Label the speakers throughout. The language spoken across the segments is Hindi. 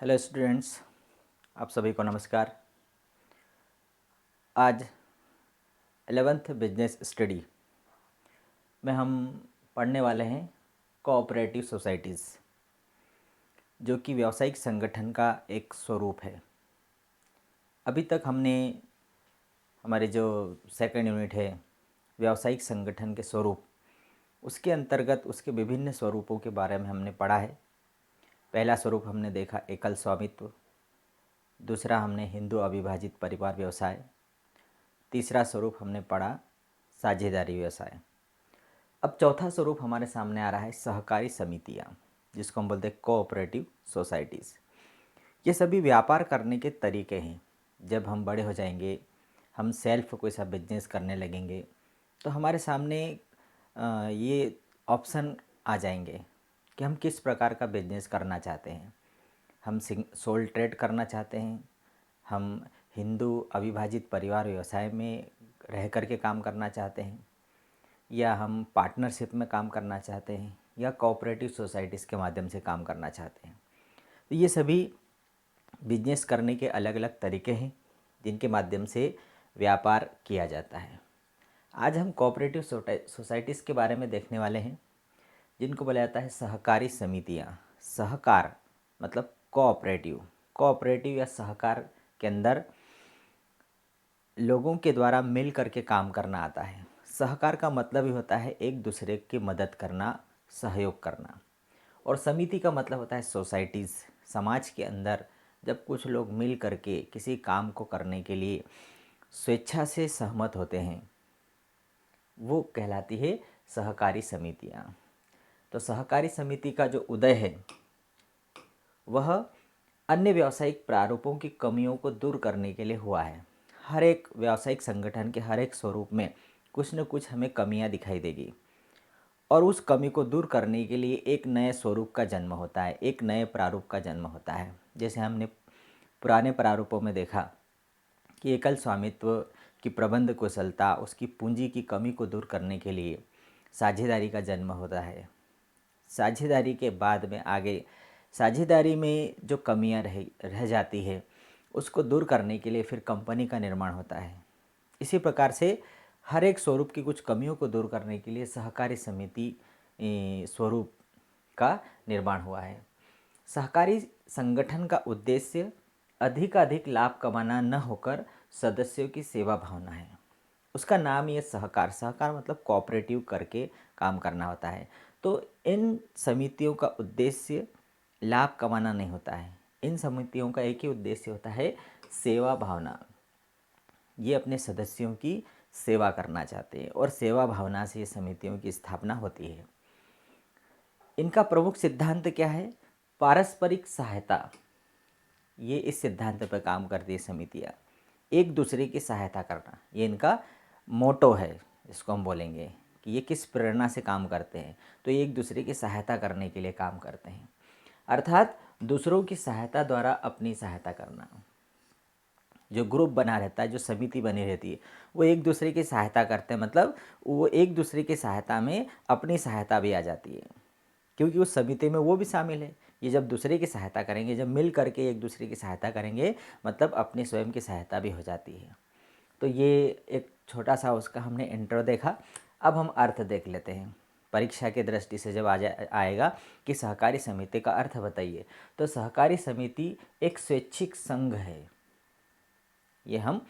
Speaker 1: हेलो स्टूडेंट्स, आप सभी को नमस्कार। आज 11th बिजनेस स्टडी में हम पढ़ने वाले हैं कोऑपरेटिव सोसाइटीज़, जो कि व्यावसायिक संगठन का एक स्वरूप है। अभी तक हमने हमारे जो सेकंड यूनिट है व्यावसायिक संगठन के स्वरूप, उसके अंतर्गत उसके विभिन्न स्वरूपों के बारे में हमने पढ़ा है। पहला स्वरूप हमने देखा एकल स्वामित्व, दूसरा हमने हिंदू अविभाजित परिवार व्यवसाय, तीसरा स्वरूप हमने पढ़ा साझेदारी व्यवसाय। अब चौथा स्वरूप हमारे सामने आ रहा है सहकारी समितियाँ, जिसको हम बोलते हैं कोऑपरेटिव सोसाइटीज़। ये सभी व्यापार करने के तरीके हैं। जब हम बड़े हो जाएंगे, हम सेल्फ कोई सा बिजनेस करने लगेंगे, तो हमारे सामने ये ऑप्शन आ जाएंगे कि हम किस प्रकार का बिजनेस करना चाहते हैं। हम सोल ट्रेड करना चाहते हैं, हम हिंदू अविभाजित परिवार व्यवसाय में रह कर के काम करना चाहते हैं, या हम पार्टनरशिप में काम करना चाहते हैं, या कोऑपरेटिव सोसाइटीज़ के माध्यम से काम करना चाहते हैं। तो ये सभी बिजनेस करने के अलग अलग तरीके हैं जिनके माध्यम से व्यापार किया जाता है। आज हम कोऑपरेटिव सोसाइटीज़ के बारे में देखने वाले हैं, जिनको बोला जाता है सहकारी समितियाँ। सहकार मतलब कोऑपरेटिव, कोऑपरेटिव या सहकार के अंदर लोगों के द्वारा मिल करके काम करना आता है। सहकार का मतलब ही होता है एक दूसरे की मदद करना, सहयोग करना। और समिति का मतलब होता है सोसाइटीज़। समाज के अंदर जब कुछ लोग मिल करके किसी काम को करने के लिए स्वेच्छा से सहमत होते हैं, वो कहलाती है सहकारी समितियाँ। तो सहकारी समिति का जो उदय है वह अन्य व्यावसायिक प्रारूपों की कमियों को दूर करने के लिए हुआ है। हर एक व्यावसायिक संगठन के हर एक स्वरूप में कुछ न कुछ हमें कमियां दिखाई देगी, और उस कमी को दूर करने के लिए एक नए स्वरूप का जन्म होता है, एक नए प्रारूप का जन्म होता है। जैसे हमने पुराने प्रारूपों में देखा कि एकल स्वामित्व की प्रबंध कुशलता, उसकी पूंजी की कमी को दूर करने के लिए साझेदारी का जन्म होता है। साझेदारी के बाद में आगे साझेदारी में जो कमियां रह जाती है, उसको दूर करने के लिए फिर कंपनी का निर्माण होता है। इसी प्रकार से हर एक स्वरूप की कुछ कमियों को दूर करने के लिए सहकारी समिति स्वरूप का निर्माण हुआ है। सहकारी संगठन का उद्देश्य अधिकाधिक लाभ कमाना न होकर सदस्यों की सेवा भावना है। उसका नाम ये सहकार, सहकार मतलब कोऑपरेटिव करके काम करना होता है। तो इन समितियों का उद्देश्य लाभ कमाना नहीं होता है। इन समितियों का एक ही उद्देश्य होता है, सेवा भावना। ये अपने सदस्यों की सेवा करना चाहते हैं, और सेवा भावना से ये समितियों की स्थापना होती है। इनका प्रमुख सिद्धांत क्या है? पारस्परिक सहायता। ये इस सिद्धांत पर काम करती है समितियाँ। एक दूसरे की सहायता करना, ये इनका मोटो है। इसको हम बोलेंगे कि ये किस प्रेरणा से काम करते हैं, तो ये एक दूसरे की सहायता करने के लिए काम करते हैं। अर्थात दूसरों की सहायता द्वारा अपनी सहायता करना। जो ग्रुप बना रहता है, जो समिति बनी रहती है, वो एक दूसरे की सहायता करते हैं। मतलब वो एक दूसरे की सहायता में अपनी सहायता भी आ जाती है, क्योंकि उस समिति में वो भी शामिल है। ये जब दूसरे की सहायता करेंगे, जब मिल करके एक दूसरे की सहायता करेंगे, मतलब अपनी स्वयं की सहायता भी हो जाती है। तो ये एक छोटा सा उसका हमने इंट्रो देखा। अब हम अर्थ देख लेते हैं। परीक्षा की दृष्टि से जब आएगा कि सहकारी समिति का अर्थ बताइए, तो सहकारी समिति एक स्वैच्छिक संघ है। ये हम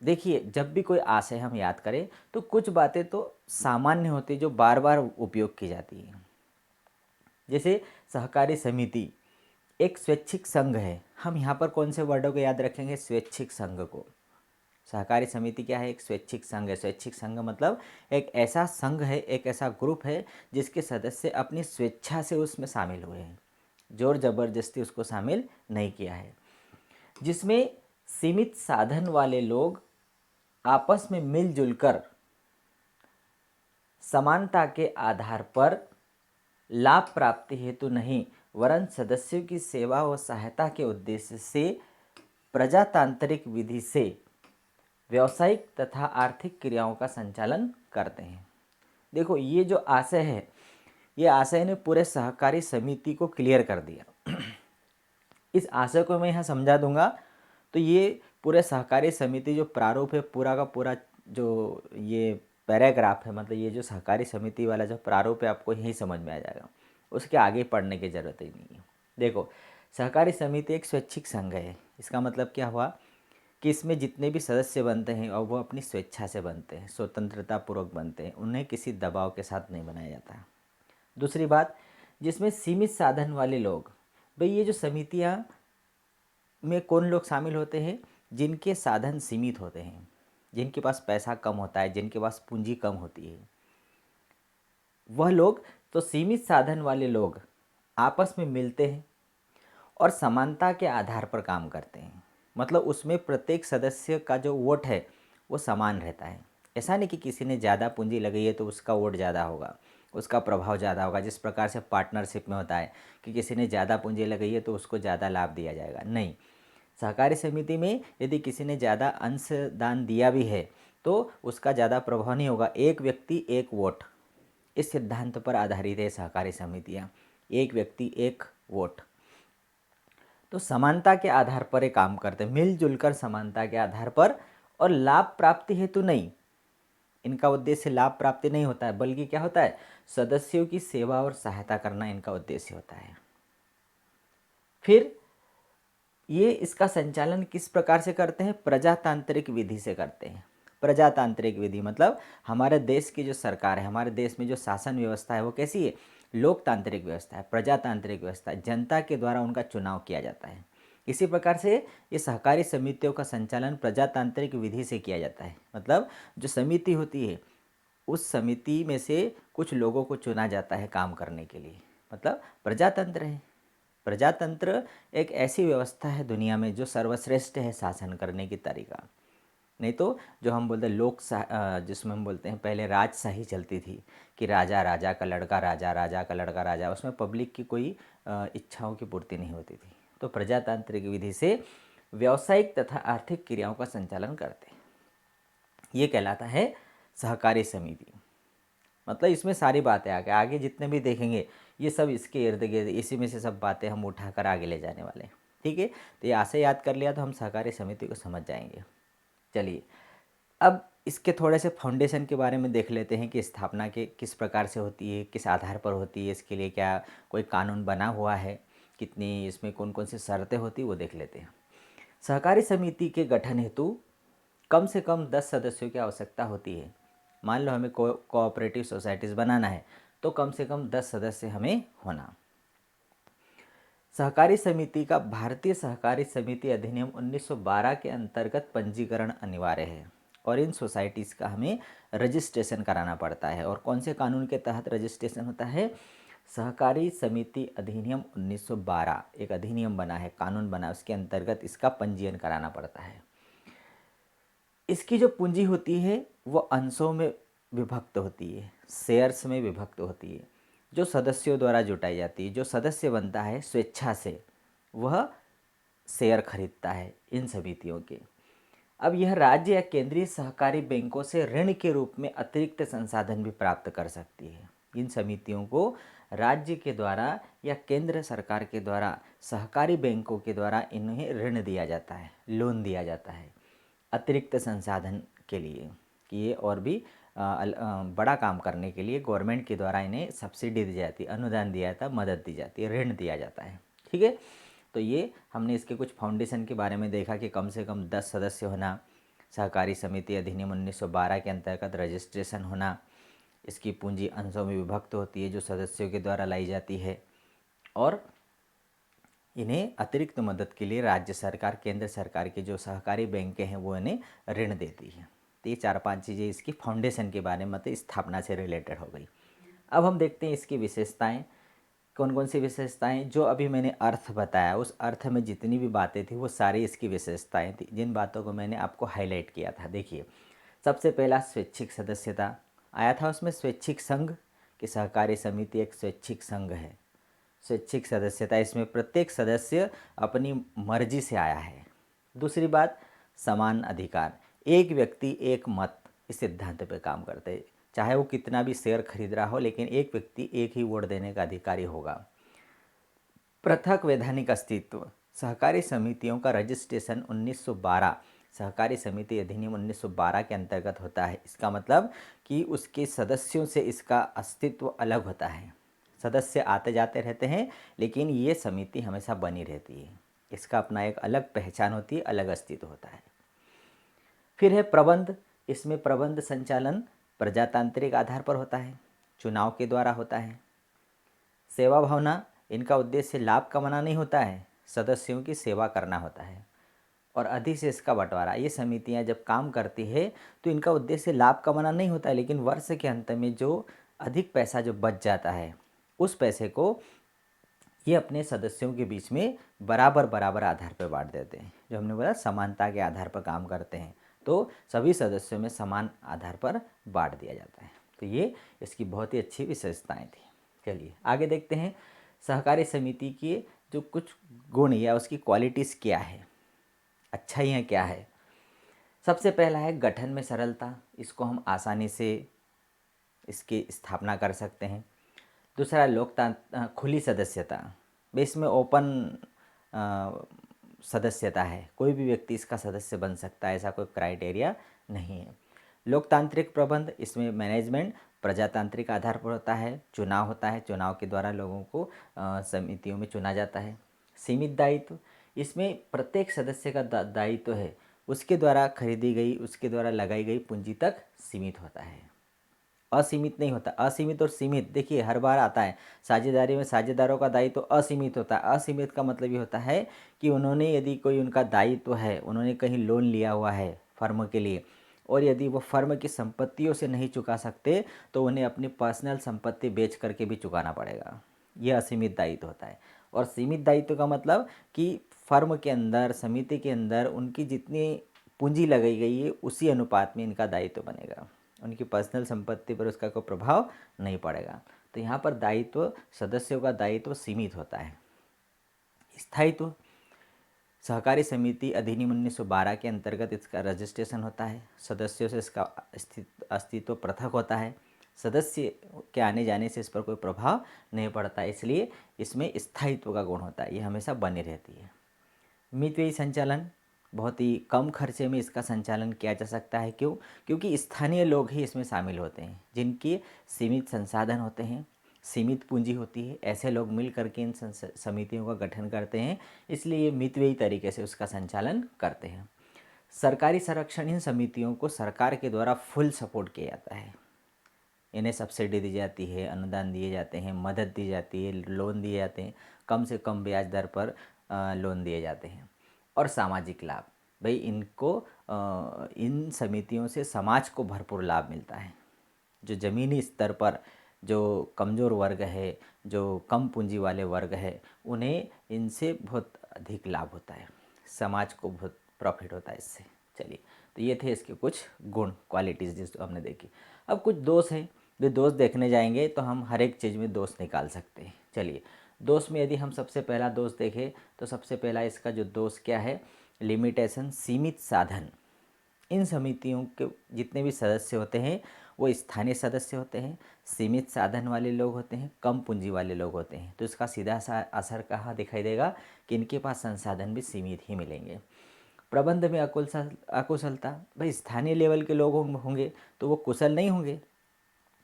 Speaker 1: देखिए, जब भी कोई आशय हम याद करें तो कुछ बातें तो सामान्य होती, जो बार बार उपयोग की जाती है। जैसे सहकारी समिति एक स्वैच्छिक संघ है। हम यहाँ पर कौन से वर्डों को याद रखेंगे? स्वैच्छिक संघ को। सहकारी समिति क्या है? एक स्वैच्छिक संघ है। स्वैच्छिक संघ मतलब एक ऐसा संघ है, एक ऐसा ग्रुप है जिसके सदस्य अपनी स्वेच्छा से उसमें शामिल हुए हैं, जोर जबरदस्ती उसको शामिल नहीं किया है। जिसमें सीमित साधन वाले लोग आपस में मिलजुल कर समानता के आधार पर लाभ प्राप्ति हेतु नहीं, वरन सदस्यों की सेवा व सहायता के उद्देश्य से प्रजातांत्रिक विधि से व्यावसायिक तथा आर्थिक क्रियाओं का संचालन करते हैं। देखो, ये जो आशय है, ये आशय ने पूरे सहकारी समिति को क्लियर कर दिया। इस आशय को मैं यहाँ समझा दूंगा तो ये पूरे सहकारी समिति जो प्रारूप है पूरा का पूरा, जो ये पैराग्राफ है, मतलब ये जो सहकारी समिति वाला जो प्रारूप है आपको यही समझ में आ जाएगा, उसके आगे पढ़ने की ज़रूरत ही नहीं है। देखो, सहकारी समिति एक स्वैच्छिक संघ है। इसका मतलब क्या हुआ कि इसमें जितने भी सदस्य बनते हैं और वो अपनी स्वेच्छा से बनते हैं, स्वतंत्रता पूर्वक बनते हैं, उन्हें किसी दबाव के साथ नहीं बनाया जाता है। दूसरी बात, जिसमें सीमित साधन वाले लोग, भाई ये जो समितियाँ में कौन लोग शामिल होते हैं, जिनके साधन सीमित होते हैं, जिनके पास पैसा कम होता है, जिनके पास पूंजी कम होती है, वह लोग, तो सीमित साधन वाले लोग आपस में मिलते हैं और समानता के आधार पर काम करते हैं। मतलब उसमें प्रत्येक सदस्य का जो वोट है वो समान रहता है। ऐसा नहीं कि किसी ने ज़्यादा पूंजी लगाई है तो उसका वोट ज़्यादा होगा, उसका प्रभाव ज़्यादा होगा, जिस प्रकार से पार्टनरशिप में होता है कि किसी ने ज़्यादा पूंजी लगाई है तो उसको ज़्यादा लाभ दिया जाएगा। नहीं, सहकारी समिति में यदि किसी ने ज़्यादा अंशदान दिया भी है तो उसका ज़्यादा प्रभाव नहीं होगा। एक व्यक्ति एक वोट, इस सिद्धांत पर आधारित है सहकारी समितियाँ। एक व्यक्ति एक वोट, तो समानता के आधार पर ये काम करते हैं, मिलजुल कर समानता के आधार पर, और लाभ प्राप्ति हेतु नहीं। इनका उद्देश्य लाभ प्राप्ति नहीं होता है, बल्कि क्या होता है, सदस्यों की सेवा और सहायता करना इनका उद्देश्य होता है। फिर ये इसका संचालन किस प्रकार से करते हैं, प्रजातांत्रिक विधि से करते हैं। प्रजातांत्रिक विधि मतलब हमारे देश की जो सरकार है, हमारे देश में जो शासन व्यवस्था है वो कैसी है, लोकतांत्रिक व्यवस्था है, प्रजातांत्रिक व्यवस्था है, जनता के द्वारा उनका चुनाव किया जाता है। इसी प्रकार से ये सहकारी समितियों का संचालन प्रजातांत्रिक विधि से किया जाता है। मतलब जो समिति होती है उस समिति में से कुछ लोगों को चुना जाता है काम करने के लिए, मतलब प्रजातंत्र है। प्रजातंत्र एक ऐसी व्यवस्था है दुनिया में जो सर्वश्रेष्ठ है शासन करने की तरीका। नहीं तो जो हम बोलते हैं जिसमें हम बोलते हैं पहले राजशाही चलती थी कि राजा राजा का लड़का राजा, राजा का लड़का राजा, उसमें पब्लिक की कोई इच्छाओं की पूर्ति नहीं होती थी। तो प्रजातांत्रिक विधि से व्यावसायिक तथा आर्थिक क्रियाओं का संचालन करते हैं, ये कहलाता है सहकारी समिति। मतलब इसमें सारी बातें आगे आगे जितने भी देखेंगे ये सब इसके इर्द गिर्द, इसी में से सब बातें हम उठाकर आगे ले जाने वाले हैं। ठीक है, तो ये आशय याद कर लिया तो हम सहकारी समिति को समझ जाएंगे। चलिए, अब इसके थोड़े से फाउंडेशन के बारे में देख लेते हैं कि स्थापना के किस प्रकार से होती है, किस आधार पर होती है, इसके लिए क्या कोई कानून बना हुआ है, कितनी इसमें कौन कौन सी शर्तें होती वो देख लेते हैं। सहकारी समिति के गठन हेतु कम से कम 10 सदस्यों की आवश्यकता होती है। मान लो हमें कोऑपरेटिव सोसाइटीज़ बनाना है तो कम से कम 10 सदस्य हमें होना। सहकारी समिति का भारतीय सहकारी समिति अधिनियम 1912 के अंतर्गत पंजीकरण अनिवार्य है और इन सोसाइटीज़ का हमें रजिस्ट्रेशन कराना पड़ता है। और कौन से कानून के तहत रजिस्ट्रेशन होता है, सहकारी समिति अधिनियम 1912 एक अधिनियम बना है, कानून बना, उसके अंतर्गत इसका पंजीयन कराना पड़ता है। इसकी जो पूंजी होती है वो अंशों में विभक्त होती है, शेयर्स में विभक्त होती है, जो सदस्यों द्वारा जुटाई जाती है। जो सदस्य बनता है स्वेच्छा से वह शेयर खरीदता है इन समितियों के। अब यह राज्य या केंद्रीय सहकारी बैंकों से ऋण के रूप में अतिरिक्त संसाधन भी प्राप्त कर सकती है। इन समितियों को राज्य के द्वारा या केंद्र सरकार के द्वारा सहकारी बैंकों के द्वारा इन्हें ऋण दिया जाता है, लोन दिया जाता है अतिरिक्त संसाधन के लिए, कि ये और भी बड़ा काम करने के लिए गवर्नमेंट के द्वारा इन्हें सब्सिडी दी जाती है, अनुदान दिया जाता है, मदद दी जाती है, ऋण दिया जाता है। ठीक है, तो ये हमने इसके कुछ फाउंडेशन के बारे में देखा कि कम से कम 10 सदस्य होना, सहकारी समिति अधिनियम 1912 के अंतर्गत रजिस्ट्रेशन होना, इसकी पूंजी अंशों में विभक्त होती है जो सदस्यों के द्वारा लाई जाती है, और इन्हें अतिरिक्त मदद के लिए राज्य सरकार, केंद्र सरकार की जो सहकारी बैंकें हैं वो इन्हें ऋण देती हैं। तो ये 4-5 चीज़ें इसकी फाउंडेशन के बारे में, मतलब स्थापना से रिलेटेड हो गई। अब हम देखते हैं इसकी विशेषताएं, कौन कौन सी विशेषताएं। जो अभी मैंने अर्थ बताया उस अर्थ में जितनी भी बातें थी वो सारी इसकी विशेषताएं थी, जिन बातों को मैंने आपको हाईलाइट किया था। देखिए, सबसे पहला स्वैच्छिक सदस्यता आया था उसमें, स्वैच्छिक संघ की सहकारी समिति एक स्वैच्छिक संघ है। स्वैच्छिक सदस्यता, इसमें प्रत्येक सदस्य अपनी मर्जी से आया है। दूसरी बात, समान अधिकार, एक व्यक्ति एक मत, इस सिद्धांत पे काम करते हैं। चाहे वो कितना भी शेयर खरीद रहा हो लेकिन एक व्यक्ति एक ही वोट देने का अधिकारी होगा। पृथक वैधानिक अस्तित्व, सहकारी समितियों का रजिस्ट्रेशन 1912 सहकारी समिति अधिनियम 1912 के अंतर्गत होता है। इसका मतलब कि उसके सदस्यों से इसका अस्तित्व अलग होता है। सदस्य आते जाते रहते हैं, लेकिन ये समिति हमेशा बनी रहती है। इसका अपना एक अलग पहचान होती है, अलग अस्तित्व होता है। फिर है प्रबंध। इसमें प्रबंध संचालन प्रजातांत्रिक आधार पर होता है, चुनाव के द्वारा होता है। सेवा भावना, इनका उद्देश्य लाभ कमाना नहीं होता है, सदस्यों की सेवा करना होता है। और अधिशेष का बंटवारा, ये समितियां जब काम करती है तो इनका उद्देश्य लाभ कमाना नहीं होता है, लेकिन वर्ष के अंत में जो अधिक पैसा जो बच जाता है उस पैसे को ये अपने सदस्यों के बीच में बराबर बराबर आधार पर बांट देते हैं। जो हमने बोला समानता के आधार पर काम करते हैं, तो सभी सदस्यों में समान आधार पर बांट दिया जाता है। तो ये इसकी बहुत ही अच्छी विशेषताएं थी। चलिए आगे देखते हैं सहकारी समिति की जो कुछ गुण या उसकी क्वालिटीज़ क्या है, अच्छाइयाँ क्या है। सबसे पहला है गठन में सरलता, इसको हम आसानी से इसकी स्थापना कर सकते हैं। दूसरा लोकतंत्र, खुली सदस्यता, इसमें ओपन सदस्यता है, कोई भी व्यक्ति इसका सदस्य बन सकता है, ऐसा कोई क्राइटेरिया नहीं है। लोकतांत्रिक प्रबंध, इसमें मैनेजमेंट प्रजातांत्रिक आधार पर होता है, चुनाव होता है, चुनाव के द्वारा लोगों को समितियों में चुना जाता है। सीमित दायित्व, इसमें प्रत्येक सदस्य का दायित्व है उसके द्वारा खरीदी गई, उसके द्वारा लगाई गई पूंजी तक सीमित होता है, असीमित नहीं होता। असीमित और सीमित देखिए हर बार आता है। साझेदारी में साझेदारों का दायित्व तो असीमित होता है। असीमित का मतलब ये होता है कि उन्होंने यदि कोई उनका दायित्व है, उन्होंने कहीं लोन लिया हुआ है फर्म के लिए, और यदि वो फर्म की संपत्तियों से नहीं चुका सकते तो उन्हें अपनी पर्सनल संपत्ति बेच करके भी चुकाना पड़ेगा। यह असीमित दायित्व होता है। और सीमित दायित्व का मतलब कि फर्म के अंदर, समिति के अंदर उनकी जितनी पूंजी लगाई गई है उसी अनुपात में इनका दायित्व बनेगा, उनकी पर्सनल संपत्ति पर उसका कोई प्रभाव नहीं पड़ेगा। तो यहाँ पर दायित्व, सदस्यों का दायित्व सीमित होता है। स्थायित्व, सहकारी समिति अधिनियम 1912 के अंतर्गत इसका रजिस्ट्रेशन होता है, सदस्यों से इसका अस्तित्व पृथक होता है, सदस्य के आने जाने से इस पर कोई प्रभाव नहीं पड़ता, इसलिए इसमें स्थायित्व का गुण होता है, ये हमेशा बनी रहती है। मितव्ययी संचालन, बहुत ही कम खर्चे में इसका संचालन किया जा सकता है। क्यों? क्योंकि स्थानीय लोग ही इसमें शामिल होते हैं, जिनके सीमित संसाधन होते हैं, सीमित पूंजी होती है। ऐसे लोग मिल करके इन समितियों का गठन करते हैं, इसलिए ये मितव्ययी तरीके से उसका संचालन करते हैं। सरकारी संरक्षण, इन समितियों को सरकार के द्वारा फुल सपोर्ट किया जाता है, इन्हें सब्सिडी दी जाती है, अनुदान दिए जाते हैं, मदद दी जाती है, लोन दिए जाते हैं, कम से कम ब्याज दर पर लोन दिए जाते हैं। और सामाजिक लाभ, भाई इनको इन समितियों से समाज को भरपूर लाभ मिलता है। जो ज़मीनी स्तर पर जो कमज़ोर वर्ग है, जो कम पूंजी वाले वर्ग है, उन्हें इनसे बहुत अधिक लाभ होता है, समाज को बहुत प्रॉफिट होता है इससे। चलिए, तो ये थे इसके कुछ गुण, क्वालिटीज़ जिसको हमने देखी। अब कुछ दोष हैं, वे दोष देखने जाएंगे तो हम हर एक चीज़ में दोष निकाल सकते हैं। चलिए, दोष में यदि हम सबसे पहला दोष देखें तो सबसे पहला इसका जो दोष क्या है, लिमिटेशन, सीमित साधन। इन समितियों के जितने भी सदस्य होते हैं वो स्थानीय सदस्य होते हैं, सीमित साधन वाले लोग होते हैं, कम पूंजी वाले लोग होते हैं। तो इसका सीधा सा असर कहाँ दिखाई देगा कि इनके पास संसाधन भी सीमित ही मिलेंगे। प्रबंध में अकुशलता, भाई स्थानीय लेवल के लोग होंगे तो वो कुशल नहीं होंगे,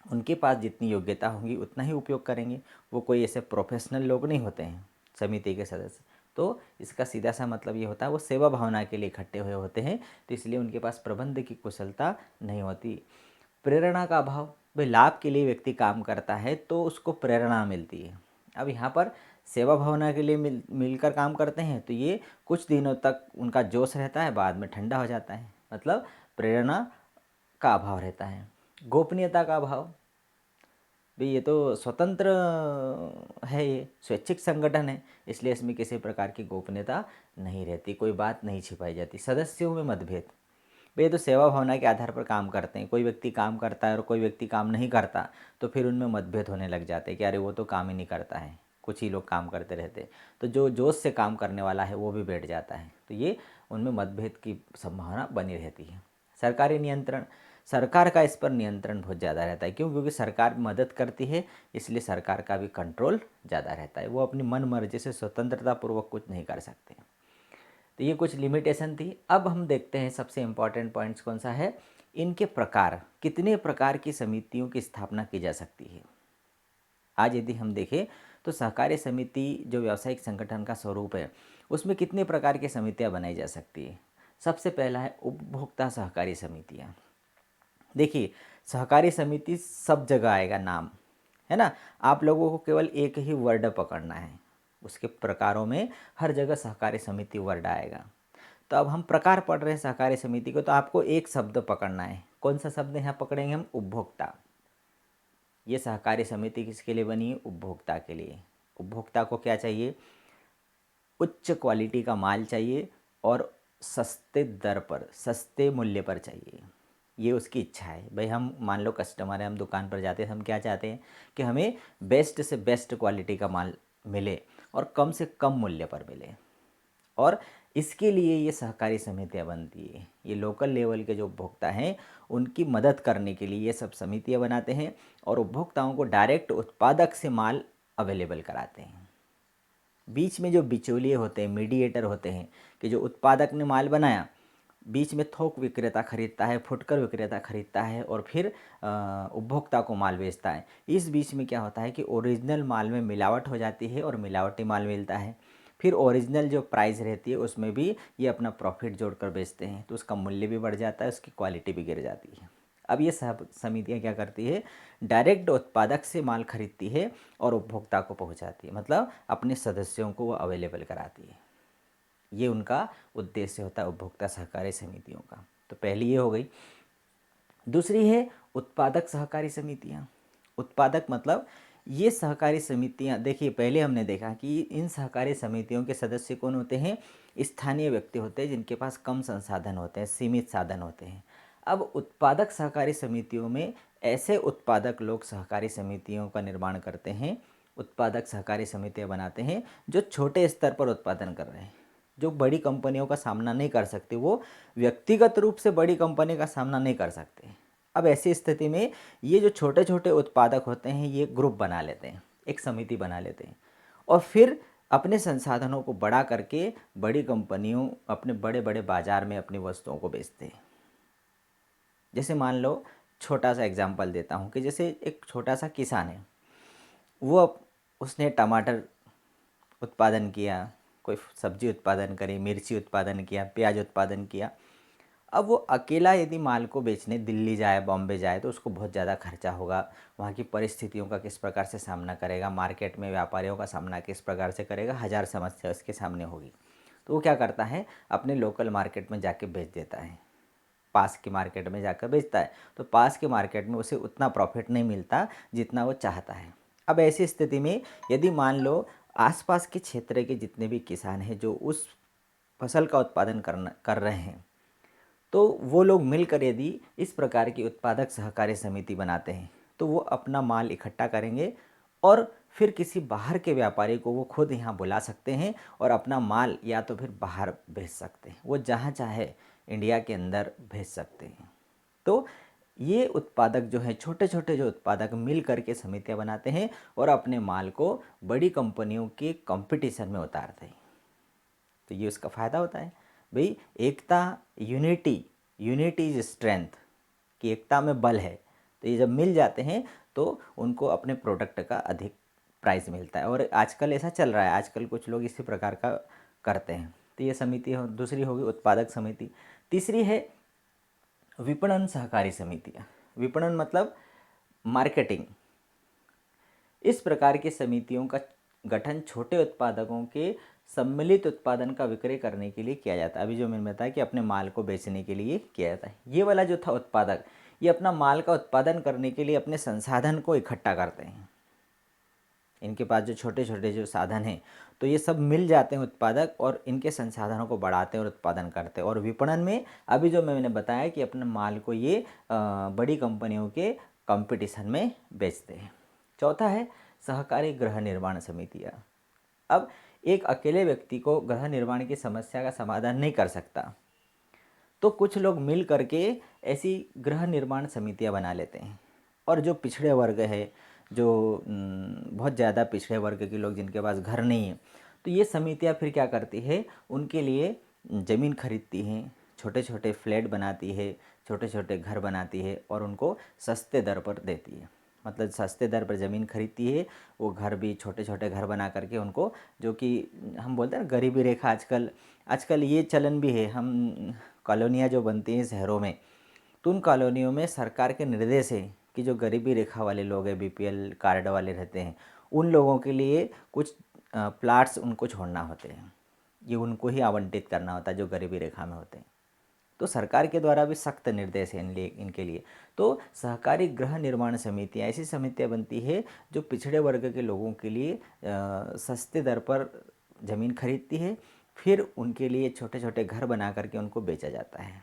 Speaker 1: उनके पास जितनी योग्यता होगी उतना ही उपयोग करेंगे, वो कोई ऐसे प्रोफेशनल लोग नहीं होते हैं समिति के सदस्य। तो इसका सीधा सा मतलब ये होता है वो सेवा भावना के लिए इकट्ठे हुए होते हैं, तो इसलिए उनके पास प्रबंध की कुशलता नहीं होती। प्रेरणा का अभाव, भाई लाभ के लिए व्यक्ति काम करता है तो उसको प्रेरणा मिलती है। अब यहाँ पर सेवा भावना के लिए मिलकर काम करते हैं तो ये कुछ दिनों तक उनका जोश रहता है, बाद में ठंडा हो जाता है, मतलब प्रेरणा का अभाव रहता है। गोपनीयता का अभाव, भाई ये तो स्वतंत्र है, ये स्वैच्छिक संगठन है, इसलिए इसमें किसी प्रकार की गोपनीयता नहीं रहती, कोई बात नहीं छिपाई जाती। सदस्यों में मतभेद, भाई ये तो सेवा भावना के आधार पर काम करते हैं, कोई व्यक्ति काम करता है और कोई व्यक्ति काम नहीं करता तो फिर उनमें मतभेद होने लग जाते हैं कि अरे वो तो काम ही नहीं करता है, कुछ ही लोग काम करते रहते हैं। तो जो जोश से काम करने वाला है वो भी बैठ जाता है, तो ये उनमें मतभेद की संभावना बनी रहती है। सरकारी नियंत्रण, सरकार का इस पर नियंत्रण बहुत ज़्यादा रहता है। क्यों? क्योंकि सरकार मदद करती है, इसलिए सरकार का भी कंट्रोल ज़्यादा रहता है। वो अपनी मन मर्जी से स्वतंत्रतापूर्वक कुछ नहीं कर सकते। तो ये कुछ लिमिटेशन थी। अब हम देखते हैं सबसे इम्पॉर्टेंट पॉइंट्स कौन सा है, इनके प्रकार, कितने प्रकार की समितियों की स्थापना की जा सकती है। आज यदि हम देखें तो सहकारी समिति जो व्यावसायिक संगठन का स्वरूप है, उसमें कितने प्रकार की समितियां बनाई जा सकती है। सबसे पहला है उपभोक्ता सहकारी समितियां। देखिए, सहकारी समिति सब जगह आएगा नाम, है ना। आप लोगों को केवल एक ही वर्ड पकड़ना है, उसके प्रकारों में हर जगह सहकारी समिति वर्ड आएगा। तो अब हम प्रकार पढ़ रहे हैं सहकारी समिति को, तो आपको एक शब्द पकड़ना है। कौन सा शब्द यहाँ पकड़ेंगे हम? उपभोक्ता। ये सहकारी समिति किसके लिए बनी है? उपभोक्ता के लिए। उपभोक्ता को क्या चाहिए? उच्च क्वालिटी का माल चाहिए और सस्ते दर पर, सस्ते मूल्य पर चाहिए। ये उसकी इच्छा है। भाई हम मान लो कस्टमर है, हम दुकान पर जाते हैं, हम क्या चाहते हैं कि हमें बेस्ट से बेस्ट क्वालिटी का माल मिले और कम से कम मूल्य पर मिले। और इसके लिए ये सहकारी समितियाँ बनती है। ये लोकल लेवल के जो उपभोक्ता हैं उनकी मदद करने के लिए ये सब समितियाँ बनाते हैं और उपभोक्ताओं को डायरेक्ट उत्पादक से माल अवेलेबल कराते हैं। बीच में जो बिचौलिए होते हैं, मीडिएटर होते हैं, कि जो उत्पादक ने माल बनाया, बीच में थोक विक्रेता खरीदता है, फुटकर विक्रेता खरीदता है और फिर उपभोक्ता को माल बेचता है। इस बीच में क्या होता है कि ओरिजिनल माल में मिलावट हो जाती है और मिलावटी माल मिलता है। फिर ओरिजिनल जो प्राइस रहती है उसमें भी ये अपना प्रॉफिट जोड़कर बेचते हैं, तो उसका मूल्य भी बढ़ जाता है, उसकी क्वालिटी भी गिर जाती है। अब ये सब समितियाँ क्या करती है? डायरेक्ट उत्पादक से माल खरीदती है और उपभोक्ता को पहुंचाती है, मतलब अपने सदस्यों को वो अवेलेबल कराती है। ये उनका उद्देश्य होता है उपभोक्ता सहकारी समितियों का। तो पहली ये हो गई। दूसरी है उत्पादक सहकारी समितियाँ। उत्पादक मतलब ये सहकारी समितियाँ, देखिए पहले हमने देखा कि इन सहकारी समितियों के सदस्य कौन होते हैं? स्थानीय व्यक्ति होते हैं जिनके पास कम संसाधन होते हैं, सीमित साधन होते हैं। अब उत्पादक सहकारी समितियों में ऐसे उत्पादक लोग सहकारी समितियों का निर्माण करते हैं, उत्पादक सहकारी समितियाँ बनाते हैं जो छोटे स्तर पर उत्पादन कर रहे हैं, जो बड़ी कंपनियों का सामना नहीं कर सकते, वो व्यक्तिगत रूप से बड़ी कंपनी का सामना नहीं कर सकते। अब ऐसी स्थिति में ये जो छोटे छोटे उत्पादक होते हैं ये ग्रुप बना लेते हैं, एक समिति बना लेते हैं और फिर अपने संसाधनों को बढ़ा करके बड़ी कंपनियों, अपने बड़े बड़े बाजार में अपनी वस्तुओं को बेचते हैं। जैसे मान लो, छोटा सा एग्जांपल देता हूँ कि जैसे एक छोटा सा किसान है, उसने टमाटर उत्पादन किया, कोई सब्जी उत्पादन करी, मिर्ची उत्पादन किया, प्याज उत्पादन किया। अब वो अकेला यदि माल को बेचने दिल्ली जाए, बॉम्बे जाए, तो उसको बहुत ज़्यादा खर्चा होगा। वहाँ की परिस्थितियों का किस प्रकार से सामना करेगा, मार्केट में व्यापारियों का सामना किस प्रकार से करेगा, हज़ार समस्या उसके सामने होगी। तो वो क्या करता है? अपने लोकल मार्केट में जाके बेच देता है, पास के मार्केट में जाकर बेचता है। तो पास के मार्केट में उसे उतना प्रॉफिट नहीं मिलता जितना वो चाहता है। अब ऐसी स्थिति में यदि मान लो आसपास के क्षेत्र के जितने भी किसान हैं जो उस फसल का उत्पादन कर रहे हैं, तो वो लोग मिलकर यदि इस प्रकार की उत्पादक सहकारी समिति बनाते हैं तो वो अपना माल इकट्ठा करेंगे और फिर किसी बाहर के व्यापारी को वो खुद यहाँ बुला सकते हैं और अपना माल या तो फिर बाहर भेज सकते हैं, वो जहाँ चाहे इंडिया के अंदर भेज सकते हैं। तो ये उत्पादक जो हैं, छोटे छोटे जो उत्पादक मिल करके समितियाँ बनाते हैं और अपने माल को बड़ी कंपनियों के कंपटीशन में उतारते हैं। तो ये उसका फ़ायदा होता है। भाई एकता, यूनिटी, यूनिटी इज स्ट्रेंथ, कि एकता में बल है। तो ये जब मिल जाते हैं तो उनको अपने प्रोडक्ट का अधिक प्राइस मिलता है और आजकल ऐसा चल रहा है, आजकल कुछ लोग इसी प्रकार का करते हैं। तो ये समिति दूसरी होगी उत्पादक समिति। तीसरी है विपणन सहकारी समितियाँ। विपणन मतलब मार्केटिंग। इस प्रकार की समितियों का गठन छोटे उत्पादकों के सम्मिलित उत्पादन का विक्रय करने के लिए किया जाता है। अभी जो मैंने बताया कि अपने माल को बेचने के लिए किया जाता है। ये वाला जो था उत्पादक, ये अपना माल का उत्पादन करने के लिए अपने संसाधन को इकट्ठा करते हैं। इनके पास जो छोटे छोटे जो साधन हैं, तो ये सब मिल जाते हैं उत्पादक और इनके संसाधनों को बढ़ाते हैं और उत्पादन करते हैं। और विपणन में अभी जो मैंने बताया कि अपने माल को ये बड़ी कंपनियों के कंपटीशन में बेचते हैं। चौथा है सहकारी गृह निर्माण समितियाँ। अब एक अकेले व्यक्ति को गृह निर्माण की समस्या का समाधान नहीं कर सकता, तो कुछ लोग मिल करके ऐसी गृह निर्माण समितियां बना लेते हैं। और जो पिछड़े वर्ग है, जो बहुत ज़्यादा पिछड़े वर्ग के लोग जिनके पास घर नहीं है, तो ये समितियां फिर क्या करती है, उनके लिए ज़मीन खरीदती हैं, छोटे छोटे फ्लैट बनाती है, छोटे छोटे घर बनाती है और उनको सस्ते दर पर देती है। मतलब सस्ते दर पर ज़मीन खरीदती है, वो घर भी छोटे छोटे घर बना करके उनको, जो कि हम बोलते हैं ना गरीबी रेखा, आजकल आजकल ये चलन भी है, हम कॉलोनियाँ जो बनती हैं शहरों में, तो उन कॉलोनियों में सरकार के निर्देश है कि जो गरीबी रेखा वाले लोग हैं, बीपीएल कार्ड वाले रहते हैं, उन लोगों के लिए कुछ प्लाट्स उनको छोड़ना होते हैं, ये उनको ही आवंटित करना होता है जो गरीबी रेखा में होते हैं। तो सरकार के द्वारा भी सख्त निर्देश है इनके लिए। तो सहकारी गृह निर्माण समितियाँ ऐसी समितियाँ बनती है जो पिछड़े वर्ग के लोगों के लिए सस्ते दर पर ज़मीन खरीदती है, फिर उनके लिए छोटे छोटे घर बना करके उनको बेचा जाता है।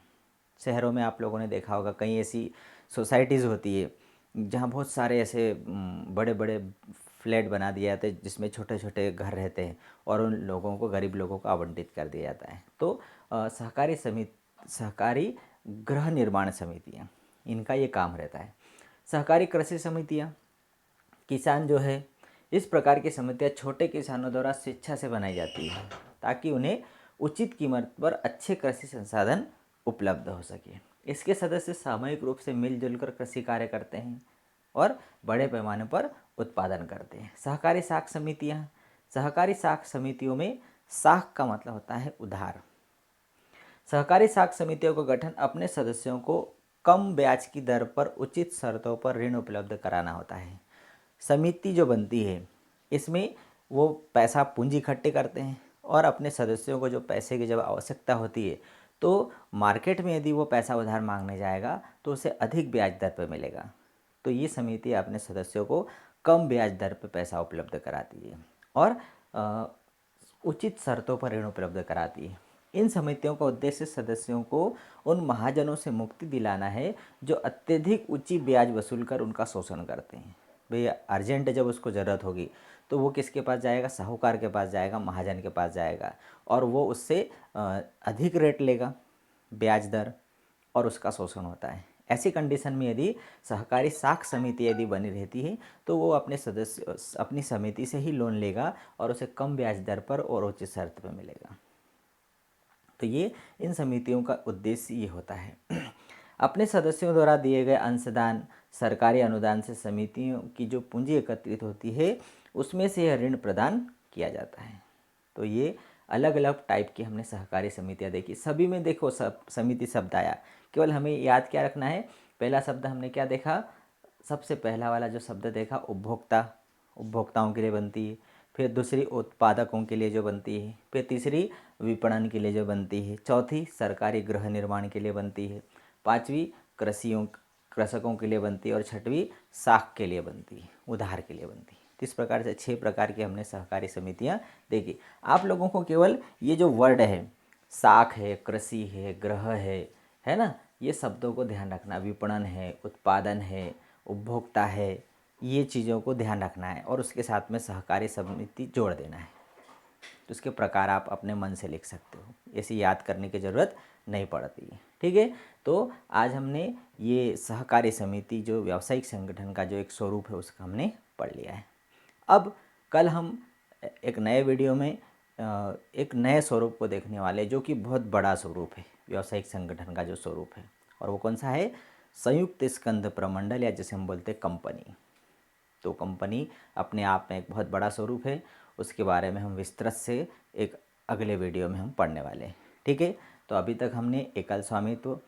Speaker 1: शहरों में आप लोगों ने देखा होगा कई ऐसी सोसाइटीज़ होती है जहाँ बहुत सारे ऐसे बड़े बड़े फ्लैट बना दिए जाते हैं जिसमें छोटे छोटे घर रहते हैं और उन लोगों को, गरीब लोगों को आवंटित कर दिया जाता है। तो सहकारी गृह निर्माण समितियाँ, इनका ये काम रहता है। सहकारी कृषि समितियाँ, किसान जो है, इस प्रकार की समितियाँ छोटे किसानों द्वारा स्वेच्छा से बनाई जाती है ताकि उन्हें उचित कीमत पर अच्छे कृषि संसाधन उपलब्ध हो सके। इसके सदस्य सामूहिक रूप से मिलजुल कर कृषि कार्य करते हैं और बड़े पैमाने पर उत्पादन करते हैं। सहकारी साख समितियाँ, सहकारी साख समितियों में साख का मतलब होता है उधार। सहकारी साख समितियों का गठन अपने सदस्यों को कम ब्याज की दर पर उचित शर्तों पर ऋण उपलब्ध कराना होता है। समिति जो बनती है इसमें वो पैसा पूंजी इकट्ठे करते हैं और अपने सदस्यों को जो पैसे की जब आवश्यकता होती है तो मार्केट में यदि वो पैसा उधार मांगने जाएगा तो उसे अधिक ब्याज दर पर मिलेगा। तो ये समिति अपने सदस्यों को कम ब्याज दर पर पैसा उपलब्ध कराती है और उचित शर्तों पर ऋण उपलब्ध कराती है। इन समितियों का उद्देश्य सदस्यों को उन महाजनों से मुक्ति दिलाना है जो अत्यधिक ऊंची ब्याज वसूल कर उनका शोषण करते हैं। भैया अर्जेंट जब उसको ज़रूरत होगी तो वो किसके पास जाएगा, साहूकार के पास जाएगा, महाजन के पास जाएगा और वो उससे अधिक रेट लेगा, ब्याज दर, और उसका शोषण होता है। ऐसी कंडीशन में यदि सहकारी साख समिति यदि बनी रहती है तो वो अपने सदस्य अपनी समिति से ही लोन लेगा और उसे कम ब्याज दर पर और उचित शर्त पर मिलेगा। तो ये इन समितियों का उद्देश्य ये होता है। अपने सदस्यों द्वारा दिए गए अंशदान, सरकारी अनुदान से समितियों की जो पूंजी एकत्रित होती है उसमें से यह ऋण प्रदान किया जाता है। तो ये अलग अलग टाइप की हमने सहकारी समितियाँ देखी। सभी में देखो सब समिति शब्द आया, केवल हमें याद क्या रखना है, पहला शब्द हमने क्या देखा, सबसे पहला वाला जो शब्द देखा उपभोक्ता, उपभोक्ताओं के लिए बनती है। फिर दूसरी उत्पादकों के लिए जो बनती है। फिर तीसरी विपणन के लिए जो बनती है। चौथी सरकारी गृह निर्माण के लिए बनती है। पांचवी कृषकों के लिए बनती है और छठवीं साख के लिए बनती है, उधार के लिए बनती है। तो इस प्रकार से 6 प्रकार की हमने सहकारी समितियां देखी। आप लोगों को केवल ये जो वर्ड है, साख है, कृषि है, ग्रह है ना, ये शब्दों को ध्यान रखना। विपणन है, उत्पादन है, उपभोक्ता है, ये चीज़ों को ध्यान रखना है और उसके साथ में सहकारी समिति जोड़ देना है। तो उसके प्रकार आप अपने मन से लिख सकते हो, ऐसी याद करने की ज़रूरत नहीं पड़ती है। ठीक है, तो आज हमने ये सहकारी समिति जो व्यावसायिक संगठन का जो एक स्वरूप है उसका हमने पढ़ लिया है। अब कल हम एक नए वीडियो में एक नए स्वरूप को देखने वाले जो कि बहुत बड़ा स्वरूप है व्यावसायिक संगठन का जो स्वरूप है, और वो कौन सा है, संयुक्त स्कंध प्रमंडल, या जैसे हम बोलते हैं कंपनी। तो कंपनी अपने आप में एक बहुत बड़ा स्वरूप है, उसके बारे में हम विस्तृत से एक अगले वीडियो में हम पढ़ने वाले हैं। ठीक है, तो अभी तक हमने एकल स्वामित्व,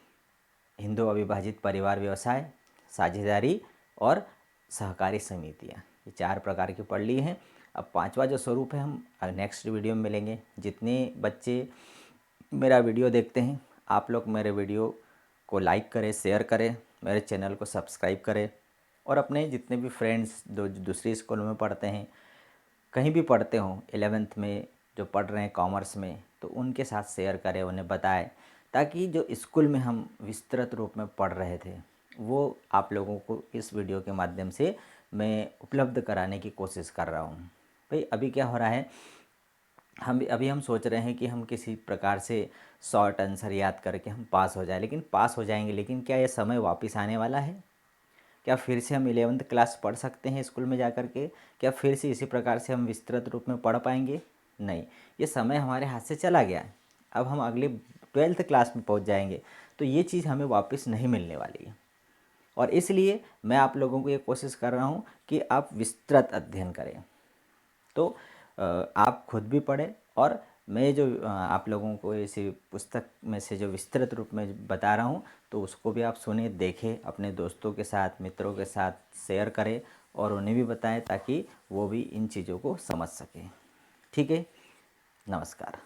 Speaker 1: हिंदू अविभाजित परिवार व्यवसाय, साझेदारी और सहकारी समितियाँ, ये 4 प्रकार की पढ़ ली हैं। अब 5वां जो स्वरूप है हम नेक्स्ट वीडियो में मिलेंगे। जितने बच्चे मेरा वीडियो देखते हैं, आप लोग मेरे वीडियो को लाइक करें, शेयर करें, मेरे चैनल को सब्सक्राइब करें और अपने जितने भी फ्रेंड्स जो दूसरी स्कूल में पढ़ते हैं, कहीं भी पढ़ते हों, 11th में जो पढ़ रहे हैं कॉमर्स में, तो उनके साथ शेयर करें, उन्हें बताएं, ताकि जो स्कूल में हम विस्तृत रूप में पढ़ रहे थे वो आप लोगों को इस वीडियो के माध्यम से मैं उपलब्ध कराने की कोशिश कर रहा हूँ। भाई अभी क्या हो रहा है, हम सोच रहे हैं कि हम किसी प्रकार से शॉर्ट आंसर याद करके हम पास हो जाए, लेकिन पास हो जाएंगे, लेकिन क्या ये समय वापस आने वाला है? क्या फिर से हम 11th क्लास पढ़ सकते हैं स्कूल में जा कर के? क्या फिर से इसी प्रकार से हम विस्तृत रूप में पढ़ पाएंगे? नहीं, ये समय हमारे हाथ से चला गया है। अब हम अगले 12th क्लास में पहुंच जाएंगे, तो ये चीज़ हमें वापस नहीं मिलने वाली है। और इसलिए मैं आप लोगों को ये कोशिश कर रहा हूँ कि आप विस्तृत अध्ययन करें। तो आप खुद भी पढ़ें, और मैं जो आप लोगों को इसी पुस्तक में से जो विस्तृत रूप में बता रहा हूँ, तो उसको भी आप सुने, देखें, अपने दोस्तों के साथ, मित्रों के साथ शेयर करें और उन्हें भी बताएं, ताकि वो भी इन चीज़ों को समझ सकें। ठीक है, नमस्कार।